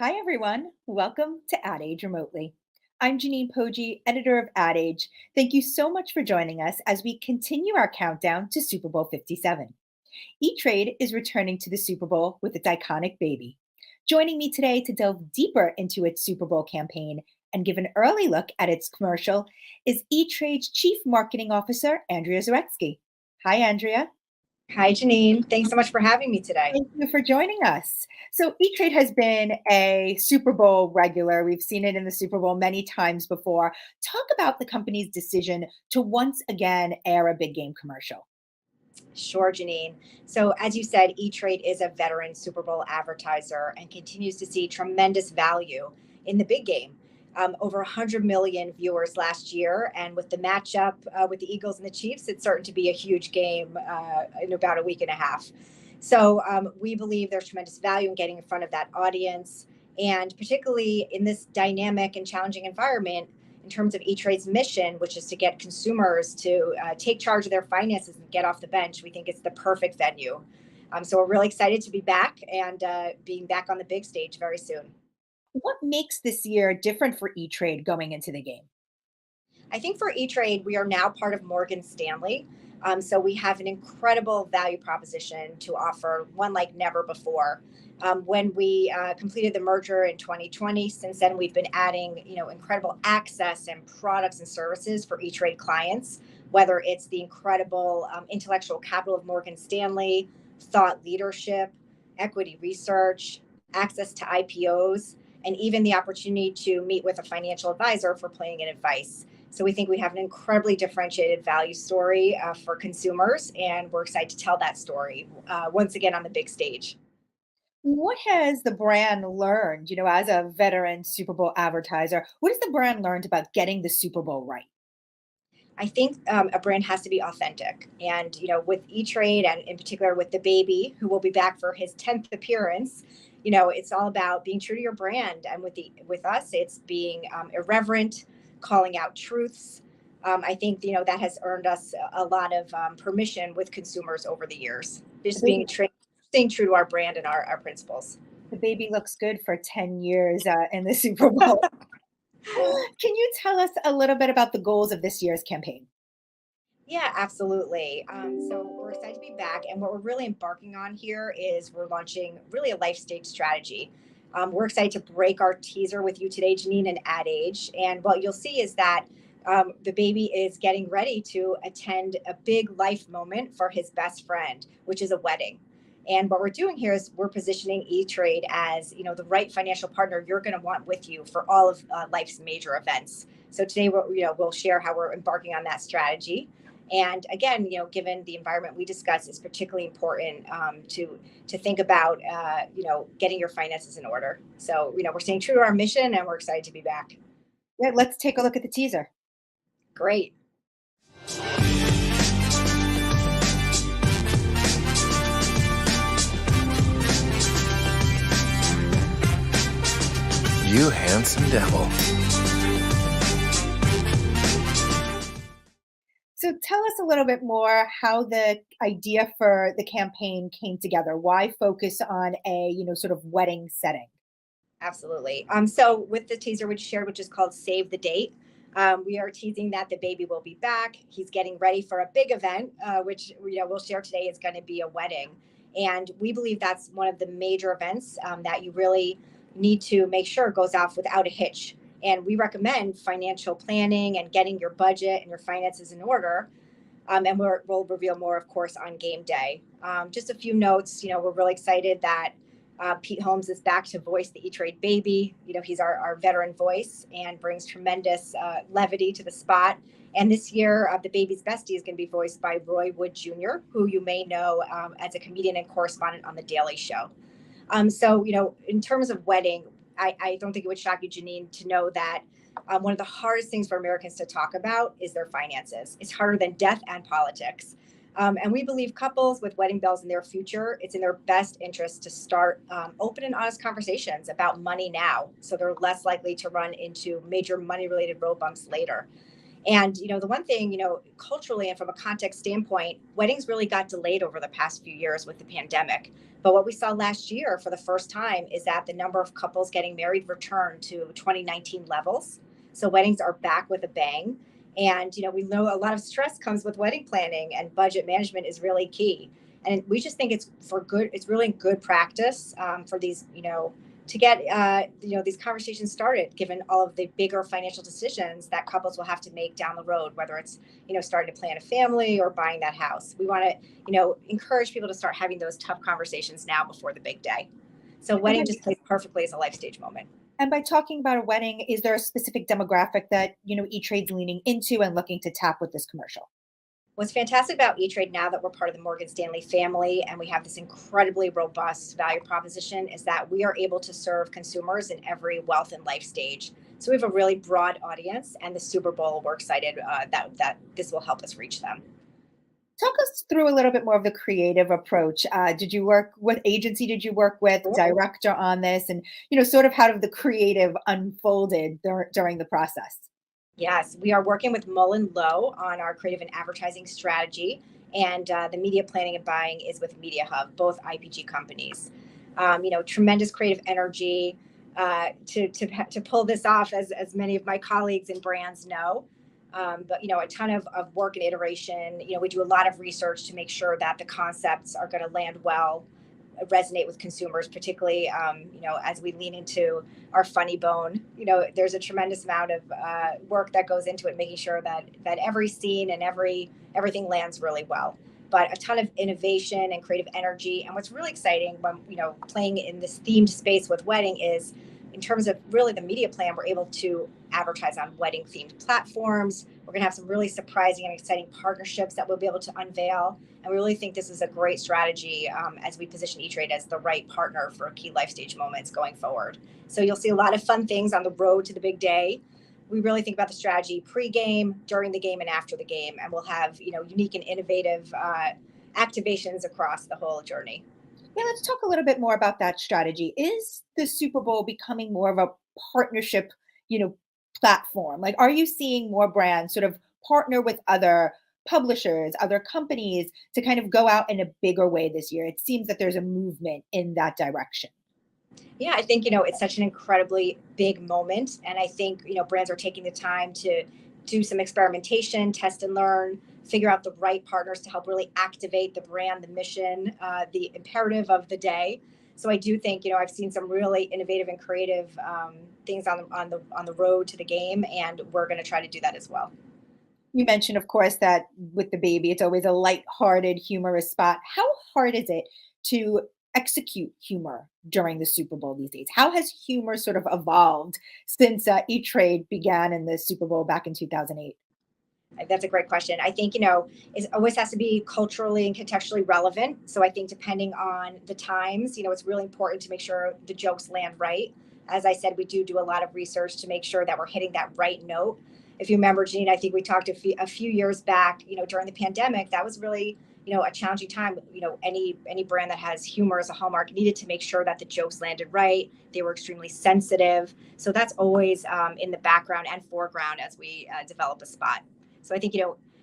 Hi, everyone. Welcome to Ad Age Remotely. I'm Janine Poggi, editor of Ad Age. Thank you so much for joining us as we continue our countdown to Super Bowl 57. E-Trade is returning to the Super Bowl with its iconic baby. Joining me today to delve deeper into its Super Bowl campaign and give an early look at its commercial is E-Trade's Chief Marketing Officer, Andrea Zaretsky. Hi, Andrea. Hi, Janine. Thanks so much for having me today. Thank you for joining us. So, E-Trade has been a Super Bowl regular. We've seen it in the Super Bowl many times before. Talk about the company's decision to once again air a big game commercial. Sure, Janine. So, as you said, E-Trade is a veteran Super Bowl advertiser and continues to see tremendous value in the big game. Over 100 million viewers last year. And with the matchup with the Eagles and the Chiefs, it's certain to be a huge game in about a week and a half. So, we believe there's tremendous value in getting in front of that audience. And particularly in this dynamic and challenging environment, in terms of E-Trade's mission, which is to get consumers to take charge of their finances and get off the bench, we think it's the perfect venue. So we're really excited to be back and being back on the big stage very soon. What makes this year different for E-Trade going into the game? I think for E-Trade, we are now part of Morgan Stanley. So we have an incredible value proposition to offer, one like never before. When we completed the merger in 2020, since then we've been adding, incredible access and products and services for E-Trade clients, whether it's the incredible intellectual capital of Morgan Stanley, thought leadership, equity research, access to IPOs, and even the opportunity to meet with a financial advisor for planning and advice. So we think we have an incredibly differentiated value story for consumers, and we're excited to tell that story once again on the big stage. What has the brand learned, as a veteran Super Bowl advertiser? What has the brand learned about getting the Super Bowl right? I think a brand has to be authentic, and with E-Trade, and in particular with the baby, who will be back for his 10th appearance. It's all about being true to your brand, and with us, it's being irreverent, calling out truths. I think that has earned us a lot of permission with consumers over the years. The Just baby, staying true to our brand and our principles. the baby looks good for 10 years in the Super Bowl. Can you tell us a little bit about the goals of this year's campaign? Yeah, absolutely. So we're excited to be back. And what we're really embarking on here is we're launching really a life stage strategy. We're excited to break our teaser with you today, Janine, and Ad Age. And what you'll see is that the baby is getting ready to attend a big life moment for his best friend, which is a wedding. And what we're doing here is we're positioning E-Trade as the right financial partner you're going to want with you for all of life's major events. So today we'll share how we're embarking on that strategy. And again, given the environment we discussed, it's particularly important to think about, getting your finances in order. So, we're staying true to our mission, and we're excited to be back. Yeah, let's take a look at the teaser. Great. You handsome devil. So tell us a little bit more how the idea for the campaign came together. Why focus on a, sort of wedding setting? Absolutely. So with the teaser we shared, which is called Save the Date, we are teasing that the baby will be back. He's getting ready for a big event, which we'll share today is going to be a wedding. And we believe that's one of the major events that you really need to make sure goes off without a hitch. And we recommend financial planning and getting your budget and your finances in order. And we'll reveal more, of course, on game day. Just a few notes. We're really excited that Pete Holmes is back to voice the E-Trade baby. He's our veteran voice and brings tremendous levity to the spot. And this year, the baby's bestie is going to be voiced by Roy Wood Jr., who you may know as a comedian and correspondent on The Daily Show. So, in terms of wedding, I don't think it would shock you, Janine, to know that one of the hardest things for Americans to talk about is their finances. It's harder than death and politics. And we believe couples with wedding bells in their future, it's in their best interest to start open and honest conversations about money now, so they're less likely to run into major money-related road bumps later. And, the one thing, culturally and from a context standpoint, weddings really got delayed over the past few years with the pandemic. But what we saw last year for the first time is that the number of couples getting married returned to 2019 levels. So weddings are back with a bang. And, we know a lot of stress comes with wedding planning, and budget management is really key. And we just think it's really good practice for these, to get these conversations started, given all of the bigger financial decisions that couples will have to make down the road, whether it's starting to plan a family or buying that house. We want to encourage people to start having those tough conversations now before the big day. So And wedding by, just plays perfectly as a life stage moment. and by talking about a wedding, is there a specific demographic that, E-Trade's leaning into and looking to tap with this commercial? What's fantastic about E-Trade now that we're part of the Morgan Stanley family and we have this incredibly robust value proposition is that we are able to serve consumers in every wealth and life stage. So we have a really broad audience, and the Super Bowl, we're excited that this will help us reach them. Talk us through a little bit more of the creative approach. What agency did you work with, director on this, and sort of how did the creative unfolded during the process? Yes, we are working with Mullen Lowe on our creative and advertising strategy, and the media planning and buying is with Media Hub, both IPG companies. Tremendous creative energy to pull this off, as many of my colleagues and brands know. But a ton of work and iteration. We do a lot of research to make sure that the concepts are going to land well, resonate with consumers, particularly as we lean into our funny bone. There's a tremendous amount of work that goes into it, making sure that every scene and everything lands really well. But a ton of innovation and creative energy. And what's really exciting when playing in this themed space with wedding is, in terms of really the media plan, we're able to advertise on wedding themed platforms. We're going to have some really surprising and exciting partnerships that we'll be able to unveil. And we really think this is a great strategy as we position E-Trade as the right partner for key life stage moments going forward. So you'll see a lot of fun things on the road to the big day. We really think about the strategy pre-game, during the game, and after the game. And we'll have unique and innovative activations across the whole journey. Yeah, let's talk a little bit more about that strategy. Is the Super Bowl becoming more of a partnership, you know, platform? Like, are you seeing more brands sort of partner with other publishers, other companies to kind of go out in a bigger way this year? It seems that there's a movement in that direction. Yeah, I think, it's such an incredibly big moment. And I think, brands are taking the time to do some experimentation, test and learn, figure out the right partners to help really activate the brand, the mission, the imperative of the day. So I do think, I've seen some really innovative and creative things on the road to the game, and we're going to try to do that as well. You mentioned, of course, that with the baby, it's always a light-hearted, humorous spot. How hard is it to execute humor during the Super Bowl these days? How has humor sort of evolved since E-Trade began in the Super Bowl back in 2008? That's a great question. I think, it always has to be culturally and contextually relevant. So I think depending on the times, it's really important to make sure the jokes land right. As I said, we do a lot of research to make sure that we're hitting that right note. If you remember, Janine, I think we talked a few years back, during the pandemic, that was really, a challenging time. Any brand that has humor as a hallmark needed to make sure that the jokes landed right. They were extremely sensitive. So that's always in the background and foreground as we develop a spot. So I think,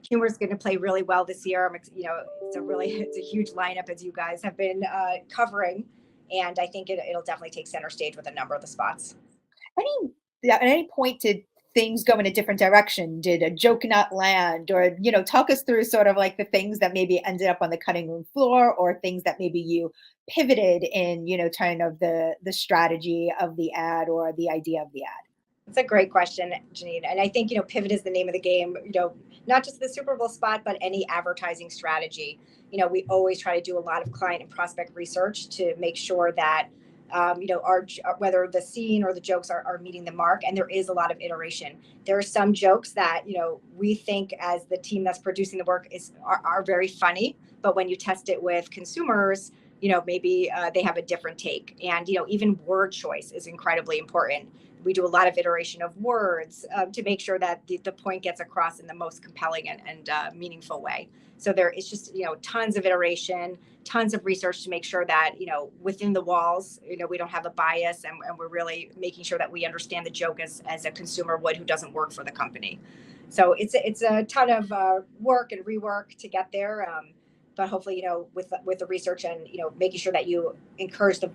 humor is going to play really well this year. It's a huge lineup, as you guys have been covering. And I think it'll definitely take center stage with a number of the spots. Any At any point did things go in a different direction? Did a joke not land? Or, talk us through sort of like the things that maybe ended up on the cutting room floor, or things that maybe you pivoted in, kind of the strategy of the ad or the idea of the ad. It's a great question, Janine. And I think, pivot is the name of the game, not just the Super Bowl spot, but any advertising strategy. We always try to do a lot of client and prospect research to make sure that, whether the scene or the jokes are meeting the mark. And there is a lot of iteration. There are some jokes that, we think as the team that's producing the work are very funny. But when you test it with consumers, maybe they have a different take. And, even word choice is incredibly important. We do a lot of iteration of words to make sure that the point gets across in the most compelling and meaningful way. So there is just, tons of iteration, tons of research to make sure that, within the walls, we don't have a bias, and we're really making sure that we understand the joke as a consumer would who doesn't work for the company. So it's a ton of work and rework to get there. But hopefully, with the research and making sure that you encourage the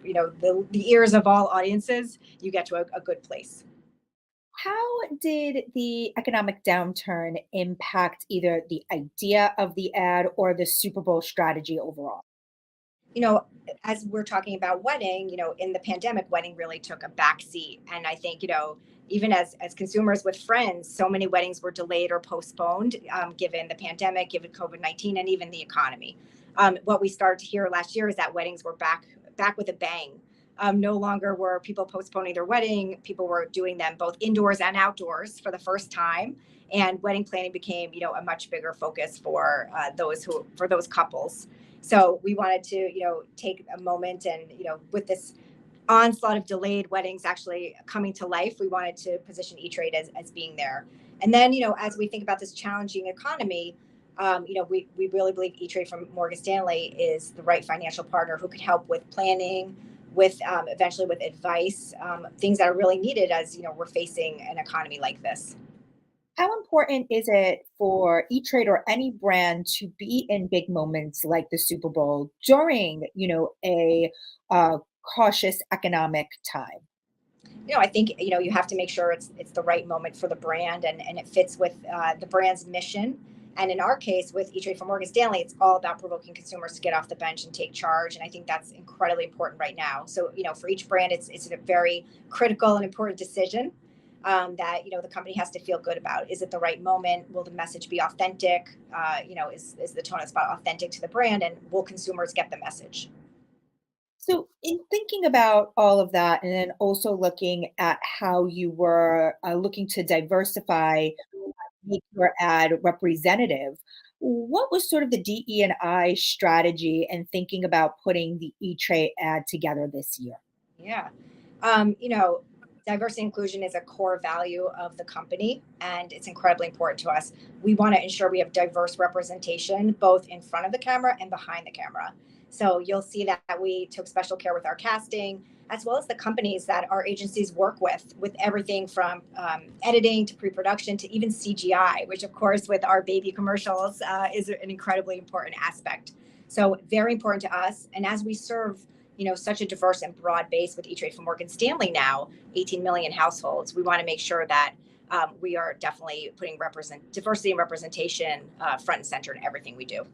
ears of all audiences, you get to a good place. How did the economic downturn impact either the idea of the ad or the Super Bowl strategy overall? you know, as we're talking about wedding, in the pandemic, wedding really took a back seat. And I think, even as consumers with friends, so many weddings were delayed or postponed, given the pandemic, given COVID-19, and even the economy. What we started to hear last year is that weddings were back with a bang. No longer were people postponing their wedding; people were doing them both indoors and outdoors for the first time. And wedding planning became, a much bigger focus for those couples. So we wanted to, take a moment and, with this onslaught of delayed weddings actually coming to life, we wanted to position E-Trade as being there. And then, as we think about this challenging economy, we really believe E-Trade from Morgan Stanley is the right financial partner who could help with planning, with eventually with advice, things that are really needed as, we're facing an economy like this. How important is it for E-Trade or any brand to be in big moments like the Super Bowl during, a cautious economic time? I think you have to make sure it's the right moment for the brand and it fits with the brand's mission. And in our case, with E-Trade for Morgan Stanley, it's all about provoking consumers to get off the bench and take charge. And I think that's incredibly important right now. So for each brand, it's a very critical and important decision that the company has to feel good about. Is it the right moment? Will the message be authentic? Is the tone of spot authentic to the brand? And will consumers get the message? So, in thinking about all of that, and then also looking at how you were looking to diversify, make your ad representative, what was sort of the DE and I strategy and thinking about putting the E-Trade ad together this year? Yeah. Diversity and inclusion is a core value of the company, and it's incredibly important to us. We want to ensure we have diverse representation both in front of the camera and behind the camera. So you'll see that we took special care with our casting, as well as the companies that our agencies work with everything from editing to pre-production to even CGI, which of course with our baby commercials is an incredibly important aspect. So very important to us. And as we serve such a diverse and broad base with E-Trade from Morgan Stanley now, 18 million households. We want to make sure that we are definitely putting diversity and representation front and center in everything we do.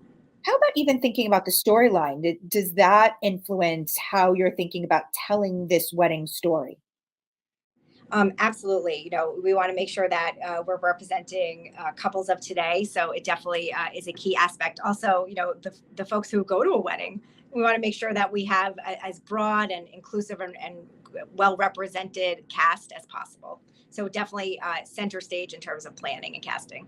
How about even thinking about the storyline? Does that influence how you're thinking about telling this wedding story? Absolutely. We want to make sure that we're representing couples of today. So it definitely is a key aspect. Also, the folks who go to a wedding, we want to make sure that we have as broad and inclusive and well represented cast as possible. So definitely center stage in terms of planning and casting.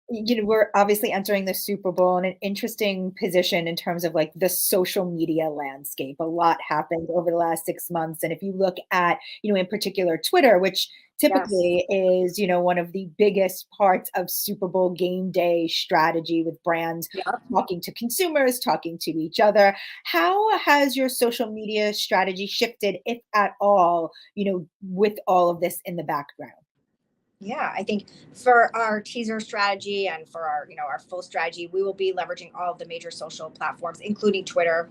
We're obviously entering the Super Bowl in an interesting position in terms of like the social media landscape. A lot happened over the last 6 months. And if you look at, in particular Twitter, which Yes. typically is, one of the biggest parts of Super Bowl game day strategy with brands Yeah. talking to consumers, talking to each other. How has your social media strategy shifted, if at all, with all of this in the background? Yeah, I think for our teaser strategy and for our full strategy, we will be leveraging all of the major social platforms, including Twitter.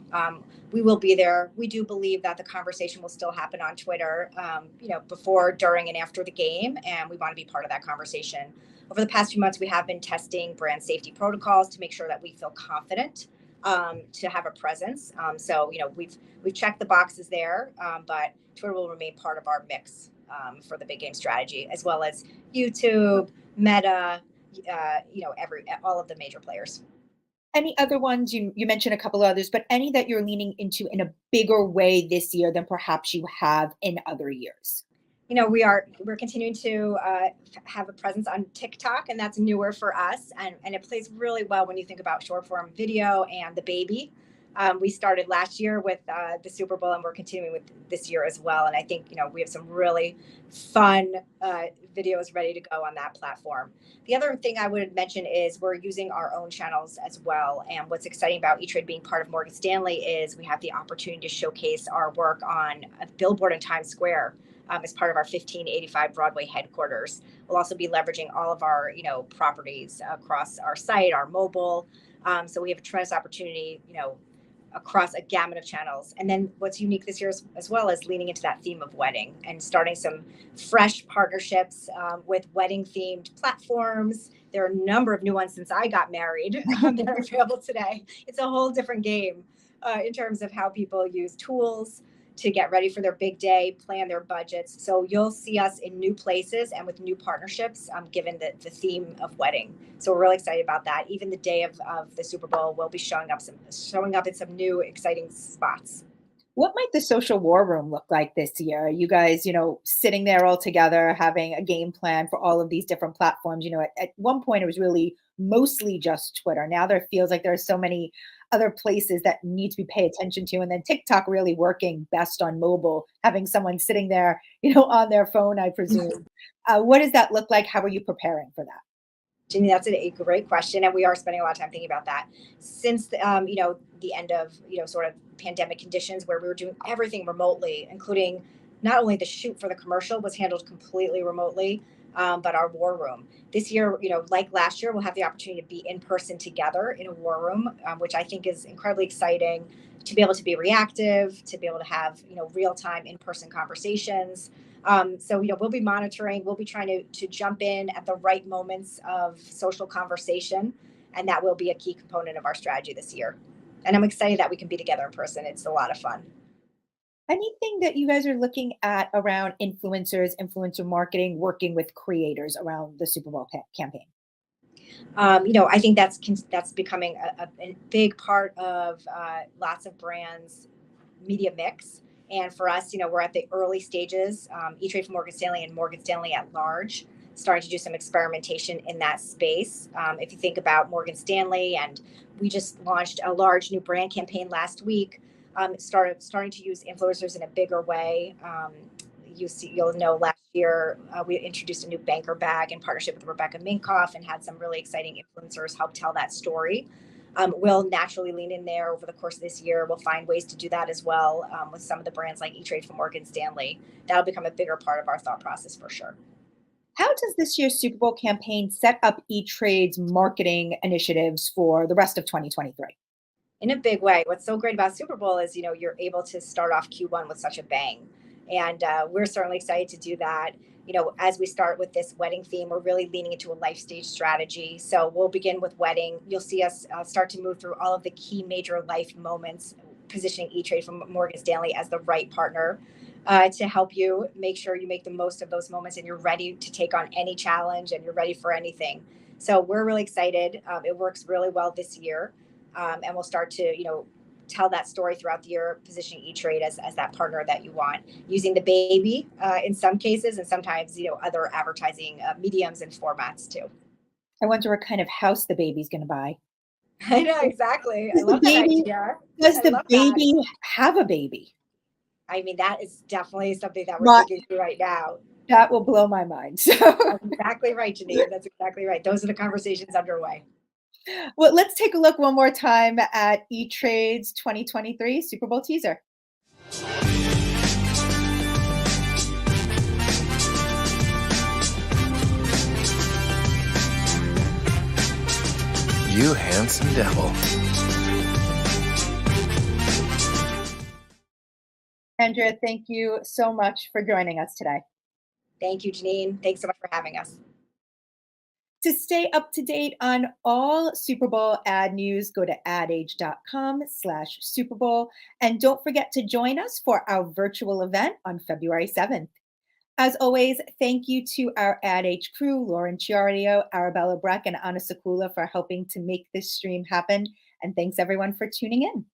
We will be there. We do believe that the conversation will still happen on Twitter, before, during, and after the game, and we want to be part of that conversation. Over the past few months, we have been testing brand safety protocols to make sure that we feel confident to have a presence. So we've checked the boxes there, but Twitter will remain part of our mix for the big game strategy, as well as YouTube, Meta, every all of the major players. Any other ones? You mentioned a couple others, but any that you're leaning into in a bigger way this year than perhaps you have in other years? We're continuing to have a presence on TikTok, and that's newer for us, and it plays really well when you think about short form video and the baby. We started last year with the Super Bowl, and we're continuing with this year as well. And I think we have some really fun videos ready to go on that platform. The other thing I would mention is we're using our own channels as well. And what's exciting about E-Trade being part of Morgan Stanley is we have the opportunity to showcase our work on a billboard in Times Square. as part of our 1585 Broadway headquarters. We'll also be leveraging all of our, properties across our site, our mobile. So we have a tremendous opportunity, across a gamut of channels. And then what's unique this year as well is leaning into that theme of wedding and starting some fresh partnerships with wedding themed platforms. There are a number of new ones since I got married that are available today. It's a whole different game in terms of how people use tools to get ready for their big day, plan their budgets. So you'll see us in new places and with new partnerships, given the theme of wedding. So we're really excited about that. Even the day of the Super Bowl, we'll be showing up in some new exciting spots. What might the social war room look like this year? Are you guys, sitting there all together, having a game plan for all of these different platforms? At one point it was really mostly just Twitter. Now there feels like there are so many other places that need to be paid attention to. And then TikTok really working best on mobile, having someone sitting there, on their phone, I presume. What does that look like? How are you preparing for that? Ginny, that's a great question, and we are spending a lot of time thinking about that. Since the end of sort of pandemic conditions, where we were doing everything remotely, including not only the shoot for the commercial was handled completely remotely, but our war room this year, like last year, we'll have the opportunity to be in person together in a war room, which I think is incredibly exciting. To be able to be reactive, to be able to have real time in person conversations. So we'll be monitoring. We'll be trying to jump in at the right moments of social conversation, and that will be a key component of our strategy this year. And I'm excited that we can be together in person. It's a lot of fun. Anything that you guys are looking at around influencers, influencer marketing, working with creators around the Super Bowl campaign? I think that's becoming a big part of lots of brands' media mix. And for us, we're at the early stages. E-Trade for Morgan Stanley and Morgan Stanley at large, starting to do some experimentation in that space. If you think about Morgan Stanley, and we just launched a large new brand campaign last week, starting to use influencers in a bigger way. You'll know last year we introduced a new banker bag in partnership with Rebecca Minkoff and had some really exciting influencers help tell that story. We'll naturally lean in there over the course of this year. We'll find ways to do that as well with some of the brands like E-Trade from Morgan Stanley. That'll become a bigger part of our thought process for sure. How does this year's Super Bowl campaign set up E-Trade's marketing initiatives for the rest of 2023? In a big way. What's so great about Super Bowl is, you're able to start off Q1 with such a bang. And we're certainly excited to do that. As we start with this wedding theme, we're really leaning into a life stage strategy. So we'll begin with wedding. You'll see us start to move through all of the key major life moments, positioning E-Trade from Morgan Stanley as the right partner to help you make sure you make the most of those moments and you're ready to take on any challenge and you're ready for anything. So we're really excited. It works really well this year. And we'll start to, tell that story throughout the year, positioning E-Trade as that partner that you want, using the baby in some cases, and sometimes, other advertising mediums and formats too. I wonder what kind of house the baby's going to buy. I know, exactly. I Does the love that baby idea. does I the love that. baby have a baby? I mean, that is definitely something that we're Not thinking through right now. that will blow my mind. So, That's exactly right, Janine. That's exactly right. Those are the conversations underway. well, let's take a look one more time at E-Trade's 2023 Super Bowl teaser. You handsome devil. Andrea, thank you so much for joining us today. Thank you, Janine. Thanks so much for having us. To stay up to date on all Super Bowl ad news, go to adage.com/Super Bowl. And don't forget to join us for our virtual event on February 7th. As always, thank you to our Ad Age crew, Lauren Chiario, Arabella Breck, and Anna Sakula for helping to make this stream happen. And thanks everyone for tuning in.